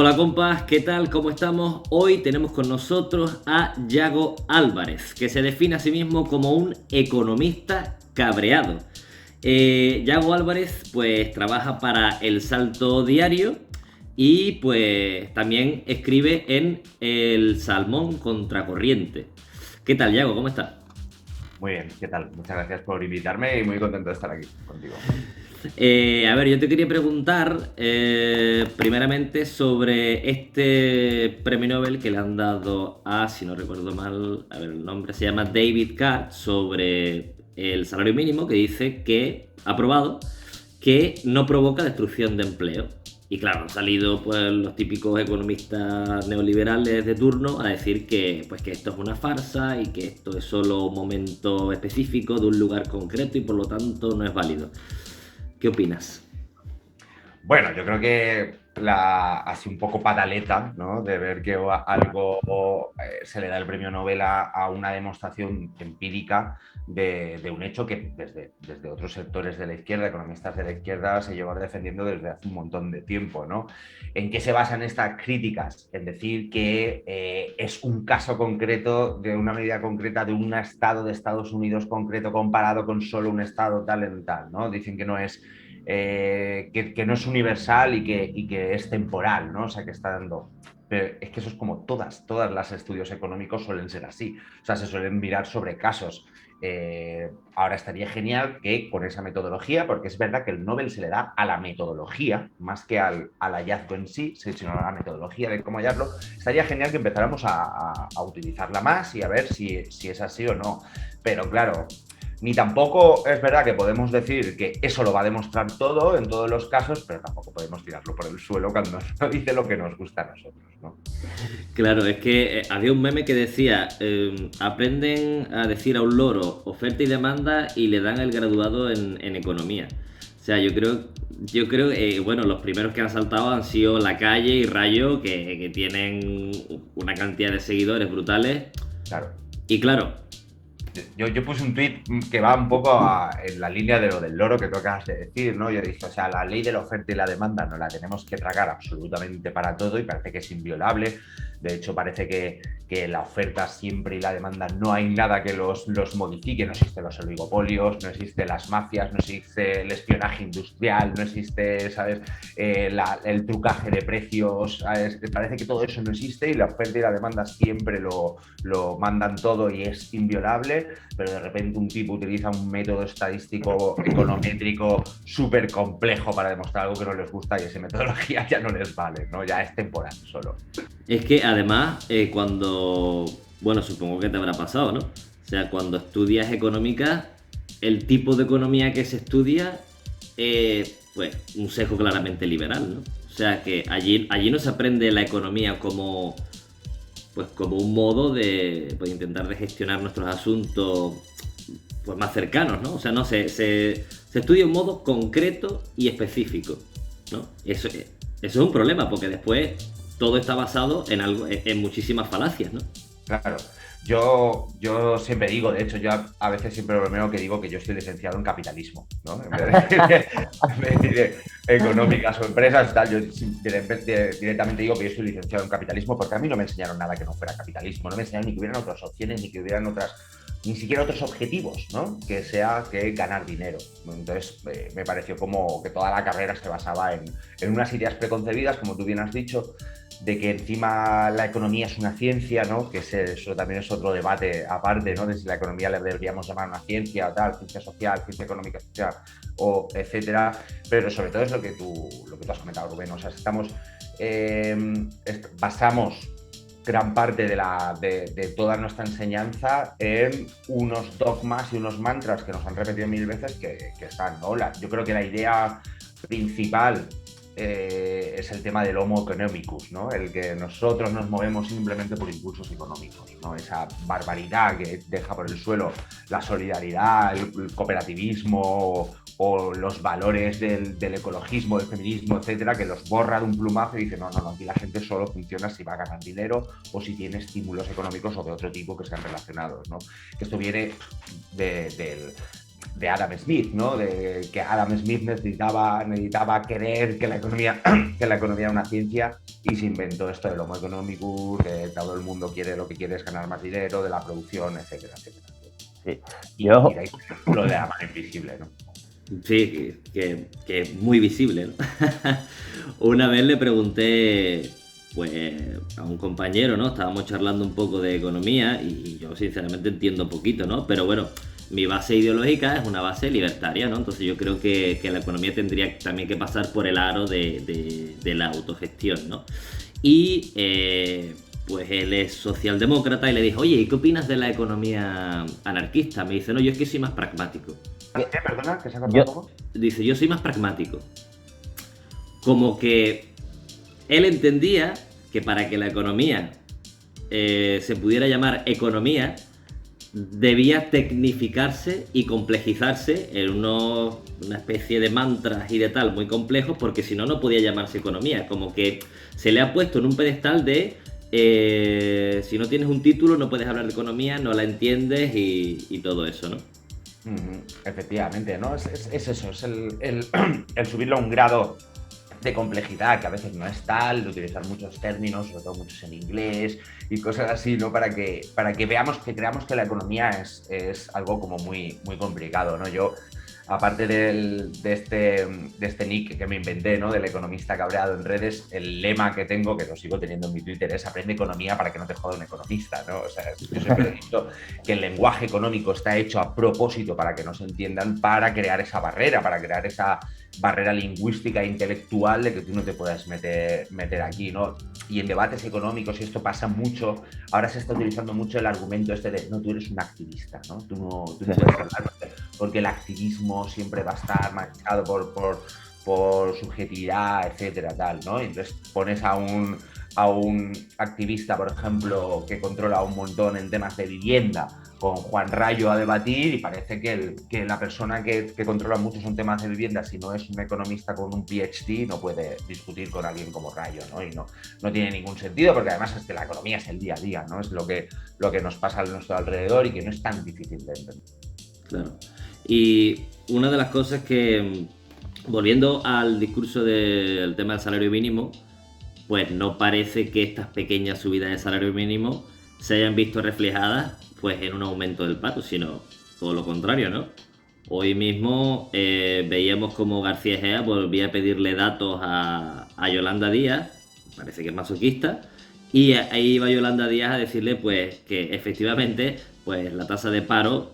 Hola compas, ¿qué tal? ¿Cómo estamos? Hoy tenemos con nosotros a Yago Álvarez, que se define a sí mismo como un economista cabreado. Yago Álvarez pues trabaja para El Salto Diario y pues también escribe en El Salmón Contracorriente. ¿Qué tal, Yago? ¿Cómo estás? Muy bien, ¿qué tal? Muchas gracias por invitarme y muy contento de estar aquí contigo. A ver, yo te quería preguntar primeramente sobre este premio Nobel que le han dado a, si no recuerdo mal, a ver el nombre, se llama David Card, sobre el salario mínimo, que dice que ha probado que no provoca destrucción de empleo. Y claro, han salido pues los típicos economistas neoliberales de turno a decir que, pues, que esto es una farsa y que esto es solo un momento específico de un lugar concreto y por lo tanto no es válido. ¿Qué opinas? Bueno, yo creo que así un poco pataleta, ¿no? De ver que algo se le da el premio Nobel a una demostración empírica de un hecho que desde otros sectores de la izquierda, economistas de la izquierda, se lleva defendiendo desde hace un montón de tiempo, ¿no? ¿En qué se basan estas críticas? En decir que es un caso concreto de una medida concreta de un estado de Estados Unidos concreto comparado con solo un estado tal en tal, ¿no? Dicen que no es que no es universal y que es temporal, ¿no? O sea, que está dando. Pero es que eso es como todas las estudios económicos suelen ser así. O sea, se suelen mirar sobre casos. Ahora estaría genial que con esa metodología, porque es verdad que el Nobel se le da a la metodología, más que al hallazgo en sí, sino a la metodología de cómo hallarlo, estaría genial que empezáramos a utilizarla más y a ver si es así o no. Pero claro, ni tampoco es verdad que podemos decir que eso lo va a demostrar todo en todos los casos, pero tampoco podemos tirarlo por el suelo cuando no dice lo que nos gusta a nosotros, ¿no? Claro, es que había un meme que decía, aprenden a decir a un loro oferta y demanda y le dan el graduado en economía. O sea, yo creo, bueno, los primeros que han saltado han sido La Calle y Rayo, que tienen una cantidad de seguidores brutales. Claro. Y claro, Yo puse un tuit que va un poco en la línea de lo del loro que tú acabas de decir, ¿no? Yo dije, o sea, la ley de la oferta y la demanda no la tenemos que tragar absolutamente para todo y parece que es inviolable. De hecho, parece que la oferta siempre y la demanda no hay nada que los modifique. No existen los oligopolios, no existen las mafias, no existe el espionaje industrial, no existe, ¿sabes? El trucaje de precios, ¿sabes? Parece que todo eso no existe y la oferta y la demanda siempre lo mandan todo y es inviolable, pero de repente un tipo utiliza un método estadístico econométrico súper complejo para demostrar algo que no les gusta y esa metodología ya no les vale, ¿no? Ya es temporal solo. es que además cuando, bueno, supongo que te habrá pasado, ¿no? O sea, cuando estudias económica, el tipo de economía que se estudia, pues un sesgo claramente liberal, ¿no? O sea, que allí no se aprende la economía como, pues como un modo de pues, intentar de gestionar nuestros asuntos pues, más cercanos, ¿no? O sea, no se estudia un modo concreto y específico, ¿no? Eso es un problema porque después todo está basado en algo, en muchísimas falacias, ¿no? Claro, yo siempre digo, de hecho, yo a veces siempre bromeo que digo que yo estoy licenciado en capitalismo, ¿no? En vez de decir, en vez de decir económicas o empresas, tal, yo directamente digo que yo estoy licenciado en capitalismo porque a mí no me enseñaron nada que no fuera capitalismo, no me enseñaron ni que hubieran otras opciones, ni que hubieran otras, ni siquiera otros objetivos, ¿no? Que sea que ganar dinero. Entonces, me pareció como que toda la carrera se basaba en unas ideas preconcebidas, como tú bien has dicho, de que encima la economía es una ciencia, ¿no? Que eso también es otro debate aparte, ¿no? De si la economía le deberíamos llamar una ciencia o tal, ciencia social, ciencia económica social, o etcétera. Pero sobre todo es lo que tú has comentado, Rubén. O sea, basamos gran parte de toda nuestra enseñanza en unos dogmas y unos mantras que nos han repetido mil veces que están, ¿no? Yo creo que la idea principal es el tema del homo economicus, ¿no? El que nosotros nos movemos simplemente por impulsos económicos, ¿no? Esa barbaridad que deja por el suelo la solidaridad, el cooperativismo o los valores del ecologismo, del feminismo, etcétera, que los borra de un plumazo y dice, no, no, no, aquí la gente solo funciona si va a ganar dinero o si tiene estímulos económicos o de otro tipo que sean relacionados, ¿no? Esto viene del de Adam Smith, ¿no? De que Adam Smith necesitaba querer que la economía, que la economía era una ciencia y se inventó esto del Homo economicus, que todo el mundo quiere, lo que quiere es ganar más dinero, de la producción, etcétera, etcétera. Sí. Y Yo, de ahí lo de la mano invisible, ¿no? Sí, que es muy visible, ¿no? Una vez le pregunté, pues, a un compañero, ¿no? Estábamos charlando un poco de economía y yo sinceramente entiendo poquito, ¿no? Pero bueno, mi base ideológica es una base libertaria, ¿no? Entonces yo creo que la economía tendría también que pasar por el aro de la autogestión, ¿no? Y pues él es socialdemócrata y le dije, oye, ¿y qué opinas de la economía anarquista? Me dice, no, yo es que soy más pragmático. ¿Qué? Perdona, que se ha cortado yo, un poco. Dice, yo soy más pragmático. Como que él entendía que para que la economía se pudiera llamar economía, debía tecnificarse y complejizarse en una especie de mantras y de tal muy complejos, porque si no, no podía llamarse economía. Como que se le ha puesto en un pedestal de si no tienes un título no puedes hablar de economía, no la entiendes y todo eso, ¿no? Efectivamente, ¿no? Es eso, es el subirlo a un grado de complejidad que a veces no es tal, de utilizar muchos términos, sobre todo muchos en inglés y cosas así, ¿no? Para que veamos, que creamos que la economía es algo como muy, muy complicado, ¿no? Yo, aparte de este nick que me inventé, ¿no? Del economista cabreado en redes, el lema que tengo, que lo sigo teniendo en mi Twitter, es aprende economía para que no te joda un economista, ¿no? O sea, yo siempre he dicho que el lenguaje económico está hecho a propósito para que no se entiendan, para crear esa barrera, para crear esa barrera lingüística e intelectual de que tú no te puedas meter aquí, ¿no? Y en debates económicos, y esto pasa mucho, ahora se está utilizando mucho el argumento este de, no, tú eres un activista, ¿no? Tú no puedes hablar porque el activismo siempre va a estar marcado por subjetividad, etcétera, tal, ¿no? Y entonces pones a un activista, por ejemplo, que controla un montón en temas de vivienda, con Juan Rayo a debatir y parece que la persona que controla mucho son temas de vivienda, si no es un economista con un PhD, no puede discutir con alguien como Rayo, ¿no? Y no tiene ningún sentido, porque además es que la economía es el día a día, ¿no? Es lo que nos pasa a nuestro alrededor y que no es tan difícil de entender. Claro. Y una de las cosas que, volviendo al discurso del tema del salario mínimo, pues no parece que estas pequeñas subidas de salario mínimo se hayan visto reflejadas pues en un aumento del paro, sino todo lo contrario, ¿no? Hoy mismo veíamos como García Egea volvía a pedirle datos a Yolanda Díaz, parece que es masoquista, y ahí iba Yolanda Díaz a decirle pues que efectivamente pues la tasa de paro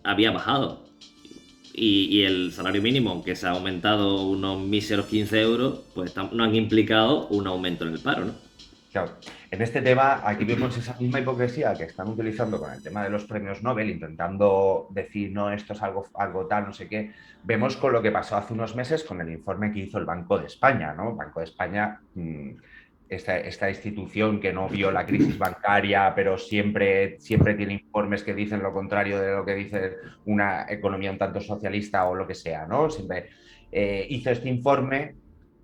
había bajado y el salario mínimo, aunque se ha aumentado unos míseros 15 euros, pues no han implicado un aumento en el paro, ¿no? Claro, en este tema aquí vemos esa misma hipocresía que están utilizando con el tema de los premios Nobel, intentando decir, no, esto es algo tal, no sé qué. Vemos con lo que pasó hace unos meses con el informe que hizo el Banco de España, ¿no? Banco de España, esta institución que no vio la crisis bancaria, pero siempre tiene informes que dicen lo contrario de lo que dice una economía un tanto socialista o lo que sea, ¿no? Siempre hizo este informe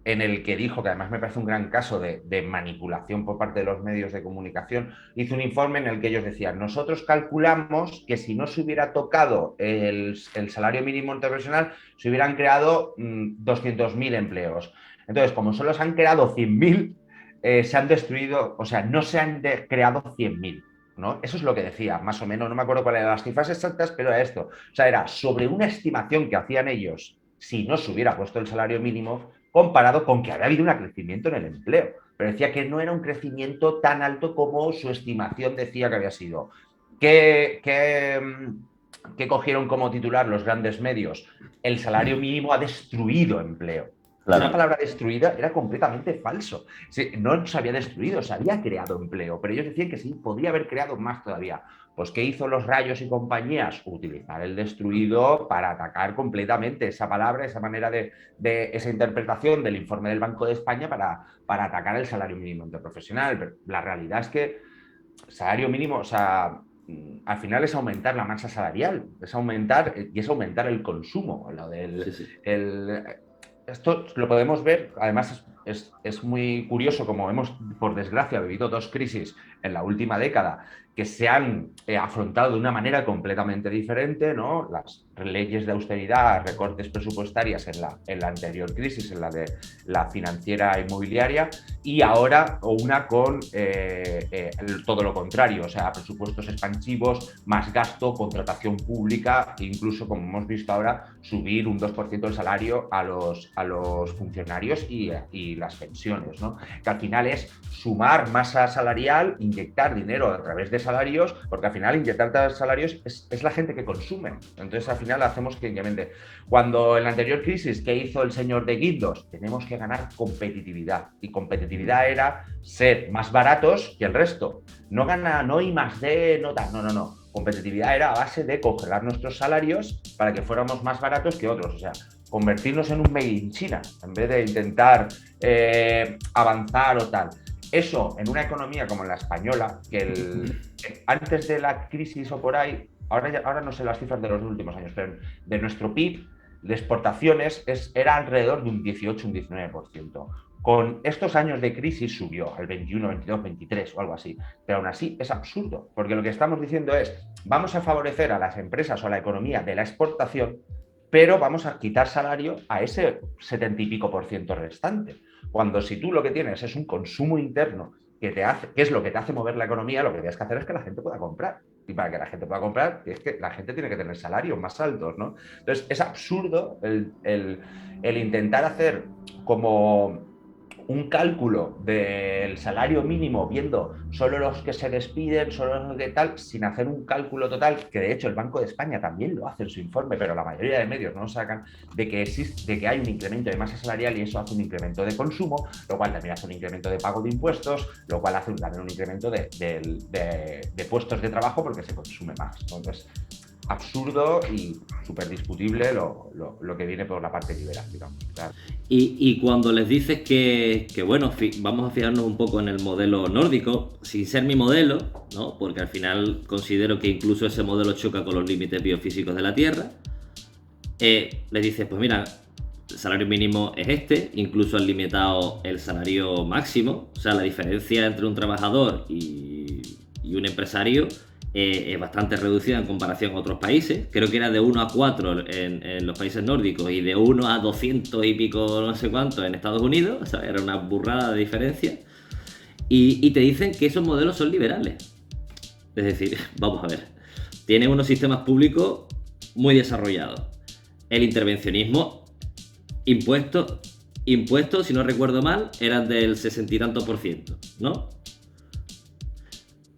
en el que dijo, que además me parece un gran caso de manipulación por parte de los medios de comunicación, hizo un informe en el que ellos decían, nosotros calculamos que si no se hubiera tocado el salario mínimo interprofesional, se hubieran creado 200.000 empleos. Entonces, como solo se han creado 100.000, se han destruido, o sea, no se han creado 100.000. ¿No? Eso es lo que decía, más o menos, no me acuerdo cuáles eran las cifras exactas, pero era esto. O sea, era sobre una estimación que hacían ellos si no se hubiera puesto el salario mínimo, comparado con que había habido un crecimiento en el empleo. Pero decía que no era un crecimiento tan alto como su estimación decía que había sido. ¿Qué cogieron como titular los grandes medios? El salario mínimo ha destruido empleo. Claro. Esa palabra destruida era completamente falso. No se había destruido, se había creado empleo, pero ellos decían que sí, podría haber creado más todavía. Pues, ¿qué hizo los Rayos y compañías? Utilizar el destruido para atacar completamente esa palabra, esa manera de esa interpretación del informe del Banco de España para atacar el salario mínimo interprofesional. Pero la realidad es que el salario mínimo, o sea, al final es aumentar la masa salarial, es aumentar el consumo. Esto lo podemos ver, además es muy curioso como hemos, por desgracia, vivido dos crisis en la última década que se han afrontado de una manera completamente diferente, ¿no? Las leyes de austeridad, recortes presupuestarias en la anterior crisis, en la de la financiera inmobiliaria, y ahora una con todo lo contrario, o sea, presupuestos expansivos, más gasto, contratación pública, incluso, como hemos visto ahora, subir un 2% del salario a los funcionarios y las pensiones, ¿no? Que al final es sumar masa salarial, inyectar dinero a través de salarios, porque al final inyectar salarios es la gente que consume. Entonces al final hacemos que incremente. Cuando en la anterior crisis, ¿qué hizo el señor de Guindos? Tenemos que ganar competitividad. Y competitividad era ser más baratos que el resto. No gana, no I más D, no tal, no. Competitividad era a base de congelar nuestros salarios para que fuéramos más baratos que otros. O sea, convertirnos en un made in China, en vez de intentar avanzar o tal. Eso en una economía como la española, antes de la crisis o por ahí, ahora no sé las cifras de los últimos años, pero de nuestro PIB de exportaciones era alrededor de un 18, un 19%. Con estos años de crisis subió al 21, 22, 23 o algo así. Pero aún así es absurdo, porque lo que estamos diciendo es, vamos a favorecer a las empresas o a la economía de la exportación, pero vamos a quitar salario a ese 70 y pico % restante. Cuando si tú lo que tienes es un consumo interno que es lo que te hace mover la economía, lo que tienes que hacer es que la gente pueda comprar. Y para que la gente pueda comprar, es que la gente tiene que tener salarios más altos, ¿no? Entonces, es absurdo el intentar hacer como un cálculo del salario mínimo viendo solo los que se despiden, solo los que tal, sin hacer un cálculo total, que de hecho el Banco de España también lo hace en su informe, pero la mayoría de medios no lo sacan, de que hay un incremento de masa salarial y eso hace un incremento de consumo, lo cual también hace un incremento de pago de impuestos, lo cual hace también un incremento de puestos de trabajo porque se consume más, ¿no? Entonces, absurdo y súper discutible lo que viene por la parte liberal, digamos. Claro. Y cuando les dices que bueno, vamos a fijarnos un poco en el modelo nórdico, sin ser mi modelo, ¿no? Porque al final considero que incluso ese modelo choca con los límites biofísicos de la Tierra, les dices, pues mira, el salario mínimo es este, incluso han limitado el salario máximo, o sea, la diferencia entre un trabajador y un empresario es bastante reducida en comparación a otros países. Creo que era de 1 a 4 en los países nórdicos y de 1 a 200 y pico no sé cuánto en Estados Unidos. O sea, era una burrada de diferencia. Y te dicen que esos modelos son liberales. Es decir, vamos a ver, tienen unos sistemas públicos muy desarrollados. El intervencionismo, impuestos, si no recuerdo mal, eran del 60 y tanto %, ¿no?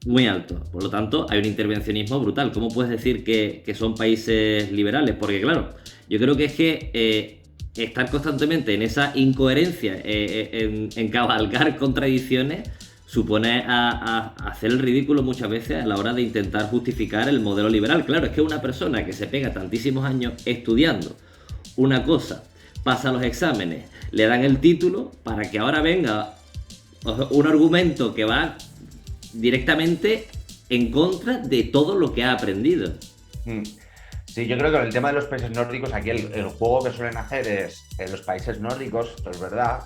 Muy alto. Por lo tanto, hay un intervencionismo brutal. ¿Cómo puedes decir que son países liberales? Porque claro, yo creo que es que estar constantemente en esa incoherencia, en cabalgar contradicciones, supone a hacer el ridículo muchas veces a la hora de intentar justificar el modelo liberal. Claro, es que una persona que se pega tantísimos años estudiando una cosa, pasa los exámenes, le dan el título para que ahora venga un argumento que va directamente en contra de todo lo que ha aprendido. Sí, yo creo que en el tema de los países nórdicos, aquí el juego que suelen hacer es, en los países nórdicos, esto es verdad,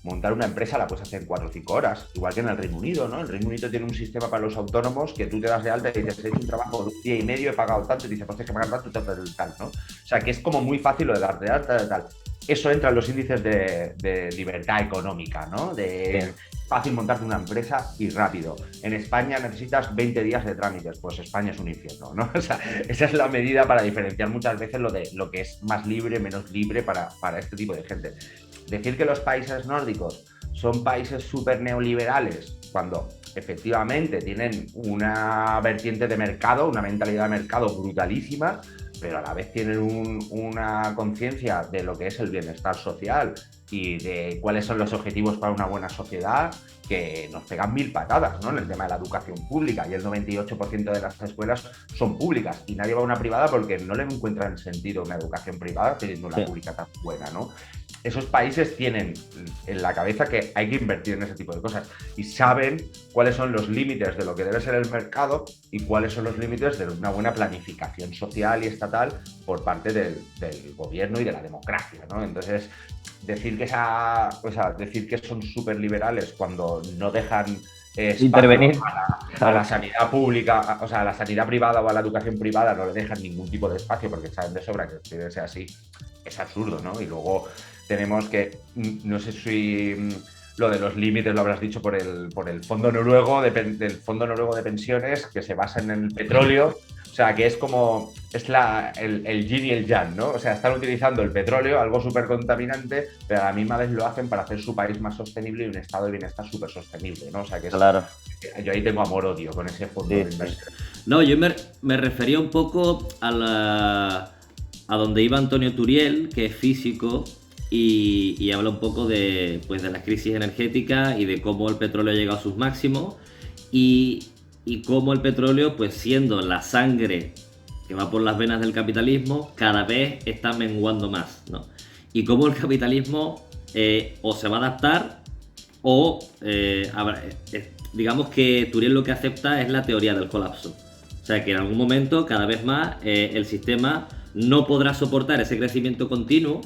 montar una empresa la puedes hacer en 4 o 5 horas, igual que en el Reino Unido, ¿no? El Reino Unido tiene un sistema para los autónomos que tú te das de alta y dices, he hecho un trabajo de 1 día y medio, he pagado tanto, y dices, pues tienes que pagar tanto, tal, ¿no? O sea, que es como muy fácil lo de darte de alta, de tal. Eso entra en los índices de libertad económica, ¿no? De fácil montarte una empresa y rápido. En España necesitas 20 días de trámites, pues España es un infierno, ¿no? O sea, esa es la medida para diferenciar muchas veces lo que es más libre, menos libre para este tipo de gente. Decir que los países nórdicos son países súper neoliberales, cuando efectivamente tienen una vertiente de mercado, una mentalidad de mercado brutalísima, pero a la vez tienen una conciencia de lo que es el bienestar social y de cuáles son los objetivos para una buena sociedad, que nos pegan 1000 patadas, ¿no? En el tema de la educación pública, y el 98% de las escuelas son públicas y nadie va a una privada porque no le encuentran sentido una educación privada teniendo una pública tan buena, ¿no? esos países tienen en la cabeza que hay que invertir en ese tipo de cosas y saben cuáles son los límites de lo que debe ser el mercado y cuáles son los límites de una buena planificación social y estatal por parte del gobierno y de la democracia, ¿no? Entonces, decir decir que son súper liberales cuando no dejan intervenir a la sanidad pública, o sea, a la sanidad privada o a la educación privada no le dejan ningún tipo de espacio porque saben de sobra que debe ser así, es absurdo, ¿no? Y luego tenemos que, no sé si lo de los límites lo habrás dicho por el Fondo Noruego del Fondo Noruego de Pensiones, que se basa en el petróleo. O sea, que es como, es el yin y el yang, ¿no? O sea, están utilizando el petróleo, algo súper contaminante, pero a la misma vez lo hacen para hacer su país más sostenible y un estado de bienestar súper sostenible, ¿no? O sea, que es, claro. Yo ahí tengo amor-odio con ese fondo de inversión. No, yo me refería un poco a donde iba Antonio Turiel, que es físico, y habla un poco de, pues, de las crisis energéticas y de cómo el petróleo ha llegado a sus máximos y cómo el petróleo, pues siendo la sangre que va por las venas del capitalismo, cada vez está menguando más, ¿no? Y cómo el capitalismo o se va a adaptar o digamos que Turiel lo que acepta es la teoría del colapso. O sea que en algún momento, cada vez más, el sistema no podrá soportar ese crecimiento continuo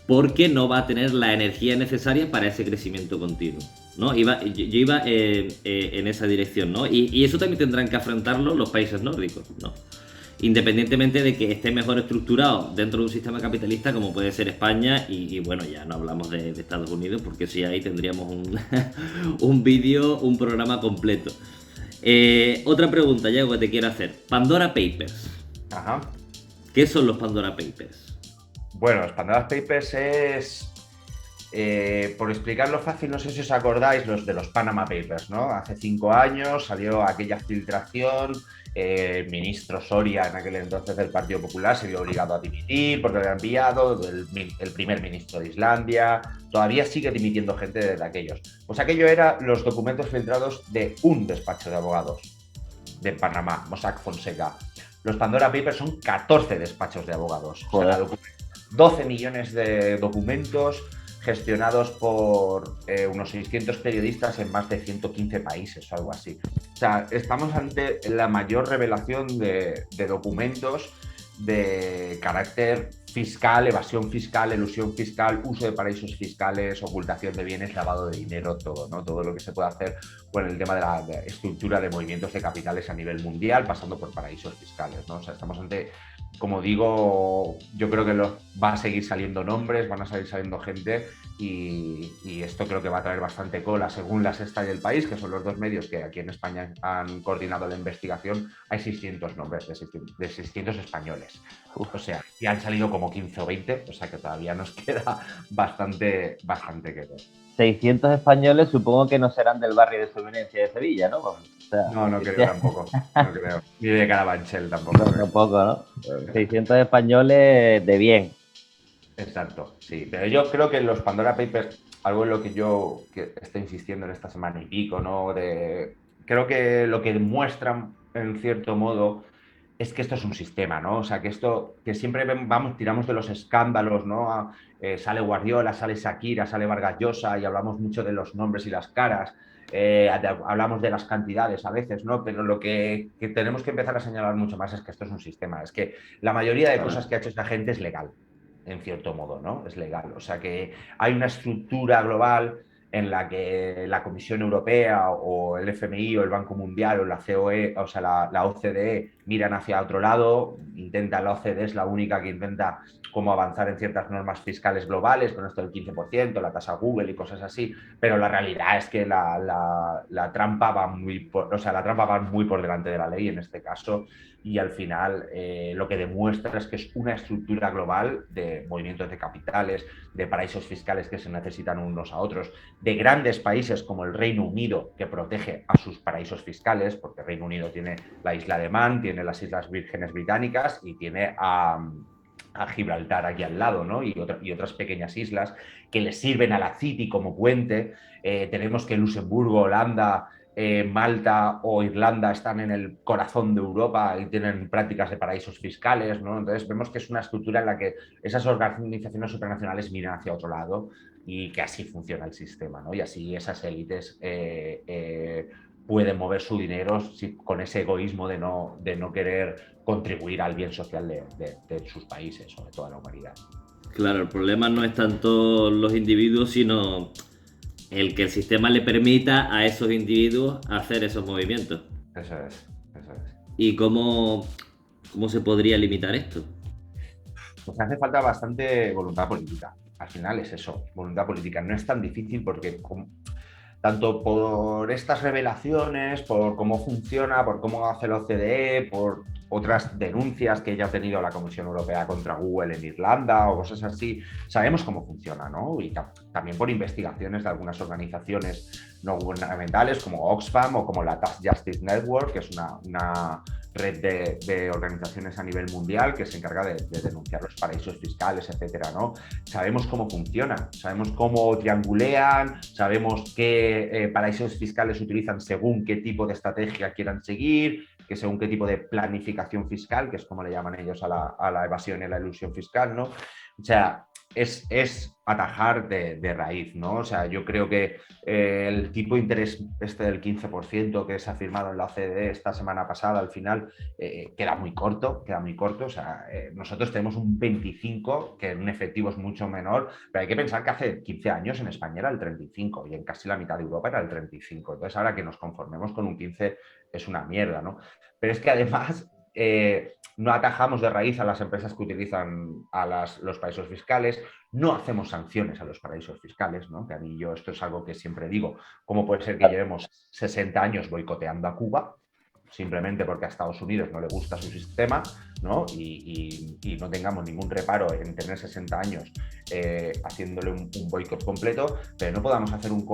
porque no va a tener la energía necesaria para ese crecimiento continuo, ¿no? Yo iba en esa dirección, ¿no? Y eso también tendrán que afrontarlo los países nórdicos, ¿no? Independientemente de que esté mejor estructurado dentro de un sistema capitalista como puede ser España y bueno, ya no hablamos de Estados Unidos porque si ahí tendríamos un vídeo, un programa completo. Otra pregunta, Yago, que te quiero hacer. Pandora Papers. Ajá. ¿Qué son los Pandora Papers? Bueno, los Pandora Papers es, por explicarlo fácil, no sé si os acordáis los de los Panama Papers, ¿no? Hace 5 años salió aquella filtración, el ministro Soria, en aquel entonces del Partido Popular, se vio obligado a dimitir porque lo había enviado, el primer ministro de Islandia, todavía sigue dimitiendo gente desde aquellos. Pues aquello era los documentos filtrados de un despacho de abogados de Panamá, Mossack Fonseca. Los Pandora Papers son 14 despachos de abogados. O sea, 12 millones de documentos gestionados por unos 600 periodistas en más de 115 países o algo así. O sea, estamos ante la mayor revelación de documentos de carácter fiscal, evasión fiscal, elusión fiscal, uso de paraísos fiscales, ocultación de bienes, lavado de dinero, todo, ¿no? Todo lo que se puede hacer con el tema de la estructura de movimientos de capitales a nivel mundial, pasando por paraísos fiscales, ¿no? O sea, estamos ante, como digo, yo creo que va a seguir saliendo nombres, van a seguir saliendo gente y esto creo que va a traer bastante cola. Según La Sexta y El País, que son los dos medios que aquí en España han coordinado la investigación, hay 600 nombres de 600 españoles. O sea, y han salido como 15 o 20, o sea que todavía nos queda bastante que ver. 600 españoles supongo que no serán del barrio de su eminencia de Sevilla, ¿no? O sea, no creo tampoco, no creo. Ni de Carabanchel tampoco. No, tampoco, ¿no? 600 españoles de bien. Exacto, sí. Pero yo creo que en los Pandora Papers, algo en lo que yo estoy insistiendo en esta semana y pico, ¿no? Creo que lo que demuestran, en cierto modo, es que esto es un sistema, ¿no? O sea, que siempre tiramos de los escándalos, ¿no? Sale Guardiola, sale Shakira, sale Vargas Llosa y hablamos mucho de los nombres y las caras. Hablamos de las cantidades a veces, ¿no? Pero lo que tenemos que empezar a señalar mucho más es que esto es un sistema. Es que la mayoría de cosas que ha hecho esta gente es legal, en cierto modo, ¿no? Es legal. O sea que hay una estructura global en la que la Comisión Europea o el FMI o el Banco Mundial o la COE, o sea, la OCDE miran hacia otro lado, la OCDE es la única que intenta como avanzar en ciertas normas fiscales globales, con esto del 15%, la tasa Google y cosas así, pero la realidad es que la trampa va la trampa va muy por delante de la ley en este caso, y al final lo que demuestra es que es una estructura global de movimientos de capitales, de paraísos fiscales que se necesitan unos a otros, de grandes países como el Reino Unido, que protege a sus paraísos fiscales, porque el Reino Unido tiene la isla de Man, tiene las Islas Vírgenes Británicas y tiene a Gibraltar aquí al lado, ¿no? Y otras pequeñas islas que le sirven a la City como puente. Tenemos que Luxemburgo, Holanda Malta o Irlanda están en el corazón de Europa y tienen prácticas de paraísos fiscales, ¿no? Entonces vemos que es una estructura en la que esas organizaciones supranacionales miran hacia otro lado y que así funciona el sistema, ¿no? Y así esas élites pueden mover su dinero con ese egoísmo de no querer contribuir al bien social de sus países o de toda la humanidad. Claro, el problema no es tanto los individuos, sino el que el sistema le permita a esos individuos hacer esos movimientos. Eso es, eso es. ¿Y cómo se podría limitar esto? Pues hace falta bastante voluntad política. Al final es eso, voluntad política. No es tan difícil porque tanto por estas revelaciones, por cómo funciona, por cómo hace la OCDE, por otras denuncias que ya ha tenido la Comisión Europea contra Google en Irlanda o cosas así, sabemos cómo funciona, ¿no? Y también por investigaciones de algunas organizaciones no gubernamentales como Oxfam o como la Tax Justice Network, que es una red de organizaciones a nivel mundial que se encarga de denunciar los paraísos fiscales, etcétera, ¿no? Sabemos cómo funcionan, sabemos cómo triangulean, sabemos qué paraísos fiscales utilizan según qué tipo de estrategia quieran seguir, que según qué tipo de planificación fiscal, que es como le llaman ellos a la evasión y la elusión fiscal, ¿no? O sea, es atajar de raíz, ¿no? O sea, yo creo que el tipo de interés del 15% que se ha firmado en la OCDE esta semana pasada, al final, queda muy corto. O sea, nosotros tenemos un 25%, que en efectivo es mucho menor, pero hay que pensar que hace 15 años en España era el 35% y en casi la mitad de Europa era el 35%. Entonces, ahora que nos conformemos con un 15% es una mierda, ¿no? Pero es que además no atajamos de raíz a las empresas que utilizan los paraísos fiscales, no hacemos sanciones a los paraísos fiscales, ¿no? Que a mí esto es algo que siempre digo, ¿cómo puede ser que llevemos 60 años boicoteando a Cuba? Simplemente porque a Estados Unidos no le gusta su sistema, ¿no? Y no tengamos ningún reparo en tener 60 años haciéndole un boicot completo, pero no podamos hacer un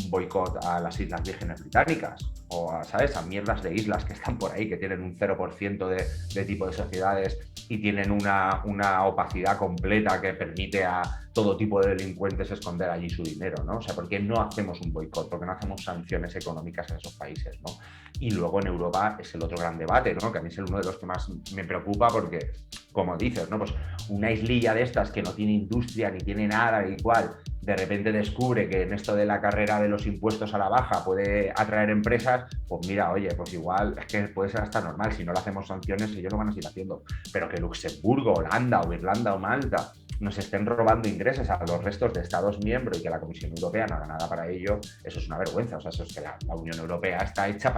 boicot a las Islas Vírgenes Británicas o ¿sabes? A mierdas de islas que están por ahí, que tienen un 0% de tipo de sociedades y tienen una opacidad completa que permite a todo tipo de delincuentes esconder allí su dinero, ¿no? O sea, ¿por qué no hacemos un boicot? ¿Por qué no hacemos sanciones económicas a esos países, ¿no? Y luego en Europa es el otro gran debate, ¿no? Que a mí es uno de los que más me preocupa porque, como dices, ¿no? Pues una islilla de estas que no tiene industria ni tiene nada, igual, de repente descubre que en esto de la carrera de los impuestos a la baja puede atraer empresas, pues mira, oye, pues igual es que puede ser hasta normal, si no le hacemos sanciones ellos lo van a seguir haciendo, pero que Luxemburgo, Holanda o Irlanda o Malta nos estén robando ingresos a los restos de Estados miembros y que la Comisión Europea no haga nada para ello, eso es una vergüenza. O sea, eso es que la Unión Europea está hecha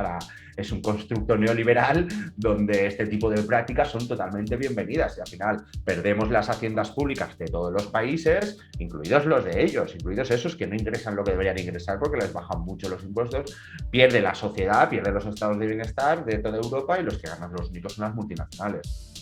es un constructo neoliberal donde este tipo de prácticas son totalmente bienvenidas y al final perdemos las haciendas públicas de todos los países, incluidos los de ellos, incluidos esos que no ingresan lo que deberían ingresar porque les bajan mucho los impuestos, pierde la sociedad, pierde los estados de bienestar de toda Europa y los que ganan los únicos son las multinacionales.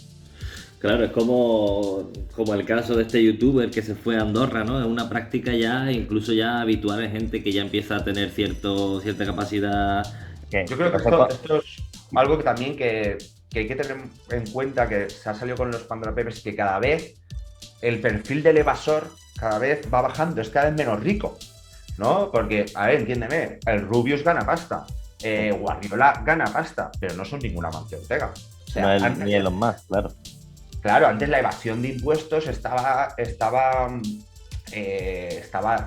Claro, es como el caso de este youtuber que se fue a Andorra, ¿no? Es una práctica ya, incluso ya habitual en gente que ya empieza a tener cierta capacidad. Yo creo que esto es algo que también que hay que tener en cuenta, que se ha salido con los Pandora Papers, que cada vez el perfil del evasor cada vez va bajando, es cada vez menos rico, ¿no? Porque, a ver, entiéndeme, el Rubius gana pasta, Guardiola gana pasta, pero no son ninguna Mancio Ortega. O sea, no ni Elon Musk, claro. Claro, antes la evasión de impuestos estaba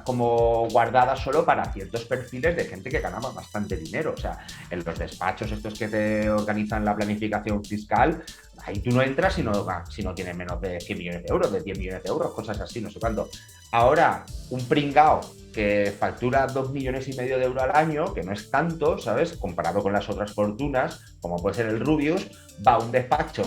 como guardada solo para ciertos perfiles de gente que ganaba bastante dinero. O sea, en los despachos estos que te organizan la planificación fiscal, ahí tú no entras si no tienes menos de 100 millones de euros, de 10 millones de euros, cosas así, no sé cuánto. Ahora, un pringao que factura 2,5 millones de euros al año, que no es tanto, ¿sabes? Comparado con las otras fortunas, como puede ser el Rubius, va a un despacho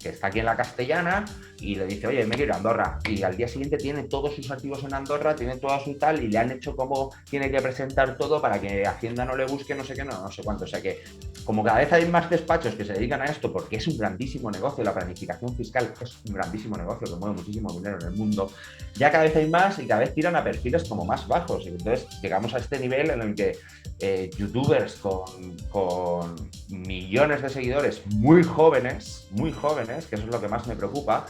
que está aquí en la Castellana y le dice, oye, me quiero ir a Andorra, y al día siguiente tiene todos sus activos en Andorra, tiene toda su tal, y le han hecho como tiene que presentar todo para que Hacienda no le busque no sé qué, no sé cuánto. O sea que como cada vez hay más despachos que se dedican a esto, porque es un grandísimo negocio, la planificación fiscal es un grandísimo negocio que mueve muchísimo dinero en el mundo, ya cada vez hay más y cada vez tiran a perfiles como más bajos, y entonces llegamos a este nivel en el que youtubers con millones de seguidores muy jóvenes, que eso es lo que más me preocupa,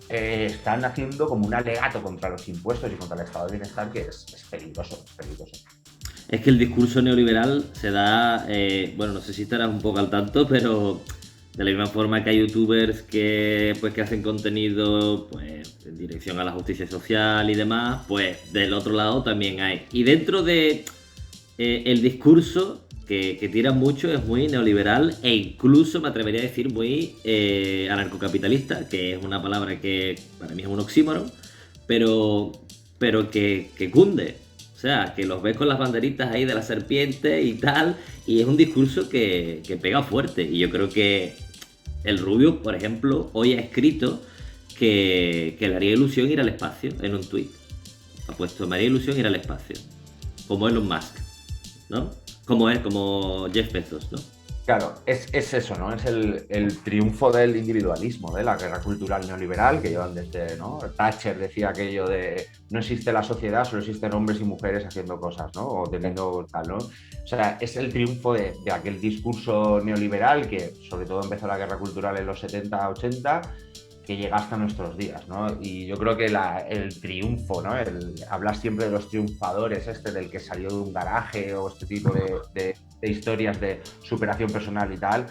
están haciendo como un alegato contra los impuestos y contra el estado de bienestar que es peligroso, es peligroso. Es que el discurso neoliberal se da, bueno, no sé si estarás un poco al tanto, pero de la misma forma que hay youtubers que hacen contenido pues en dirección a la justicia social y demás, pues del otro lado también hay. Y dentro de el discurso que tira mucho es muy neoliberal e incluso me atrevería a decir muy anarcocapitalista, que es una palabra que para mí es un oxímoron, pero que cunde. O sea, que los ves con las banderitas ahí de la serpiente y tal, y es un discurso que pega fuerte. Y yo creo que el Rubio, por ejemplo, hoy ha escrito que le haría ilusión ir al espacio en un tuit. Ha puesto, me haría ilusión ir al espacio. Como Elon Musk, ¿no? Como Jeff Bezos, ¿no? Claro, es eso, ¿no? Es el triunfo del individualismo, de la guerra cultural neoliberal que llevan desde, ¿no? Thatcher decía aquello de no existe la sociedad, solo existen hombres y mujeres haciendo cosas, ¿no? O teniendo tal, ¿no? O sea, es el triunfo de aquel discurso neoliberal que sobre todo empezó la guerra cultural en los 70, 80, que llega hasta nuestros días, ¿no? Y yo creo que el triunfo, ¿no? Hablar siempre de los triunfadores, del que salió de un garaje o este tipo de historias de superación personal y tal,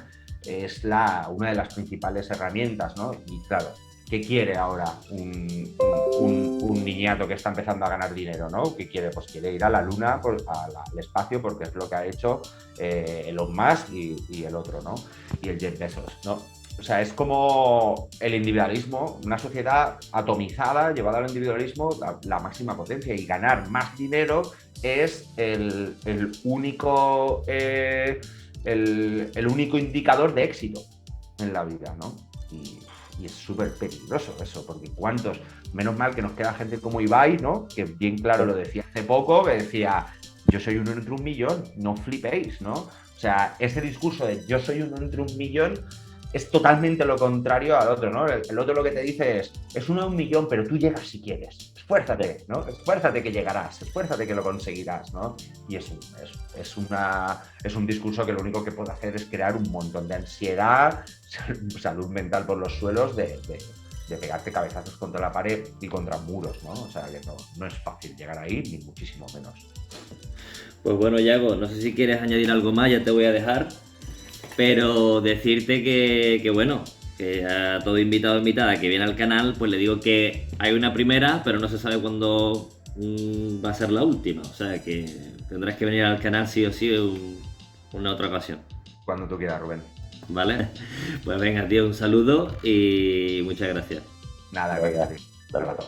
es una de las principales herramientas, ¿no? Y claro, ¿qué quiere ahora un niñato que está empezando a ganar dinero, ¿no? ¿Qué quiere? Pues quiere ir a la luna, al espacio, porque es lo que ha hecho Elon Musk y el otro, ¿no? Y el Jeff Bezos, ¿no? O sea, es como el individualismo, una sociedad atomizada, llevada al individualismo, la máxima potencia, y ganar más dinero es el único indicador de éxito en la vida, ¿no? Y es súper peligroso eso, porque menos mal que nos queda gente como Ibai, ¿no? Que bien claro lo decía hace poco, que decía, yo soy uno entre un millón, no flipéis, ¿no? O sea, ese discurso de yo soy uno entre un millón es totalmente lo contrario al otro, ¿no? El otro lo que te dice es uno de un millón, pero tú llegas si quieres. Esfuérzate, ¿no? Esfuérzate que llegarás, esfuérzate que lo conseguirás, ¿no? Y es un discurso que lo único que puede hacer es crear un montón de ansiedad, salud mental por los suelos, de pegarte cabezazos contra la pared y contra muros, ¿no? O sea que no es fácil llegar ahí, ni muchísimo menos. Pues bueno, Yago, no sé si quieres añadir algo más, ya te voy a dejar. Pero decirte que bueno, que a todo invitado o invitada que viene al canal, pues le digo que hay una primera, pero no se sabe cuándo va a ser la última. O sea que tendrás que venir al canal sí o sí una otra ocasión. Cuando tú quieras, Rubén. ¿Vale? Pues venga, tío, un saludo y muchas gracias. Nada, gracias. Hasta luego.